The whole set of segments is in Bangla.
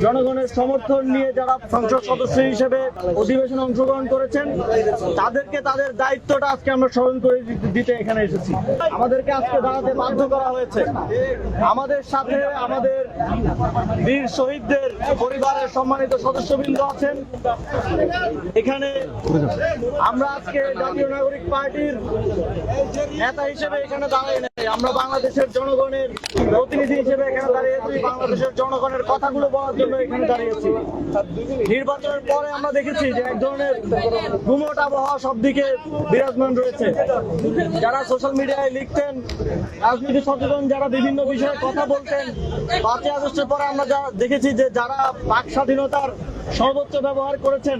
জনগণের সমর্থন নিয়ে যারা সংসদ সদস্য হিসেবে অধিবেশনে অংশগ্রহণ করেছেন তাদেরকে তাদের দায়িত্বটা আজকে আমরা স্মরণ করে দিতে এখানে এসেছি। আমাদেরকে আজকে দাঁড়াতে বাধ্য করা হয়েছে। আমাদের সাথে আমাদের বীর শহীদদের পরিবারের সম্মানিত সদস্যবৃন্দ আছেন এখানে। আমরা আজকে জাতীয় নাগরিক পার্টির নেতা হিসেবে এখানে দাঁড়াই নাই, আমরা বাংলাদেশের জনগণের প্রতিনিধি হিসেবে এখানে দাঁড়িয়েছি, বাংলাদেশের জনগণের কথাগুলো বলার জন্য এখানে দাঁড়িয়েছি। নির্বাচনের পরে আমরা দেখেছি যে এক ধরনের গুমট আবহাওয়া সব দিকে বিরাজমান রয়েছে। যারা সোশ্যাল মিডিয়ায় লিখতেন, রাজনীতি সচেতন যারা বিভিন্ন বিষয়ে কথা বলতেন, 5ই আগস্টের পরে আমরা দেখেছি যে যারা বাক স্বাধীনতার সর্বোচ্চ ব্যবহার করেছেন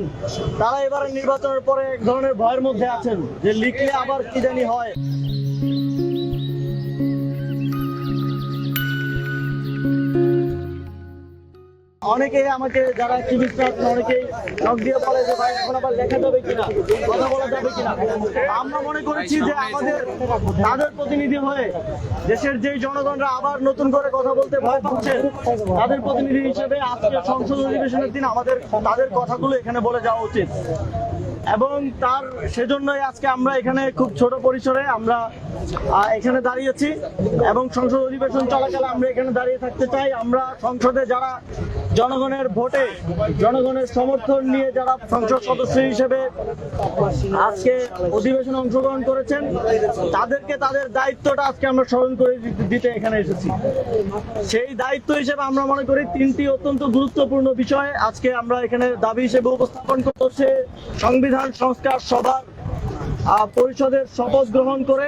তারা এবারে নির্বাচনের পরে এক ধরনের ভয়ের মধ্যে আছেন যে লিখলে আবার কি জানি হয়। অনেকেই আমাকে যারা অ্যাক্টিভিস্ট আছেন অনেকেই নক দিয়ে বলে যে ভাই এখন আবার লেখা যাবে কিনা, কথা বলা যাবে কিনা। আমরা মনে করেছি যে আমাদের তাদের প্রতিনিধি হয়ে দেশের যেই জনগণরা আবার নতুন করে কথা বলতে ভয় পাচ্ছেন তাদের প্রতিনিধি হিসেবে আজকে সংসদ অধিবেশনের দিন আমাদের তাদের কথাগুলো এখানে বলে যাওয়া উচিত। এবং তার সেজন্যই আজকে আমরা এখানে খুব ছোট পরিসরে আমরা এখানে দাঁড়িয়েছি এবং সংসদ অধিবেশন চলাকালে আমরা এখানে দাঁড়িয়ে থাকতে চাই। আমরা সংসদে যারা জনগণের ভোটে জনগণের সমর্থন নিয়ে যারা সংসদ সদস্য হিসেবে আজকে অধিবেশনে অংশগ্রহণ করেছেন তাদেরকে তাদের দায়িত্বটা আজকে আমরা স্মরণ করে দিতে এখানে এসেছি। সেই দায়িত্ব হিসেবে আমরা মনে করি 3টি অত্যন্ত গুরুত্বপূর্ণ বিষয় আজকে আমরা এখানে দাবি হিসেবে উপস্থাপন করছে। সংবিধান সংস্কার সভা পরিষদের শপথ গ্রহণ করে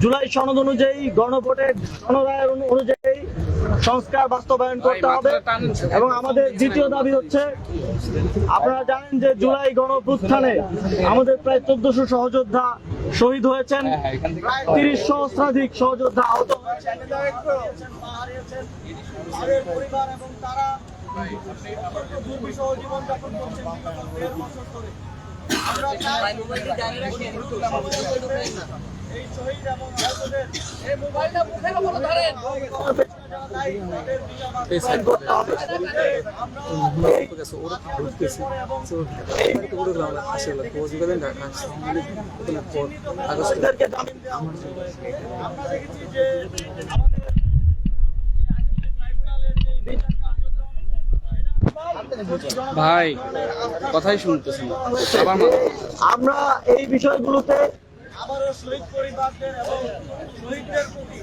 জুলাই সনদ অনুযায়ী গণভোটের সনদায়ন অনুযায়ী সংস্কার বাস্তবায়ন করতে হবে। এবং আমাদের দ্বিতীয় দাবি হচ্ছে, আপনারা জানেন যে জুলাই গণঅভ্যুত্থানে আমাদের প্রায় 1400 সহযোদ্ধা শহীদ হয়েছেন, প্রায় 30 সহস্রাধিক সহযোদ্ধা আহত হয়েছেন। পরিবার এবং তারা দুর্বিষহ জীবনযাপন করছেন বিগত 1.5 বছর ধরে। আমরা চাই এই শহীদ এবং আহতদের এই মোবাইলটা মুখের উপর ধরেন ভাই কথাই শুনতেছি না। আমরা এই বিষয়গুলোতে আবারও শহীদ পরিবারদের এবং শহীদদের প্রতি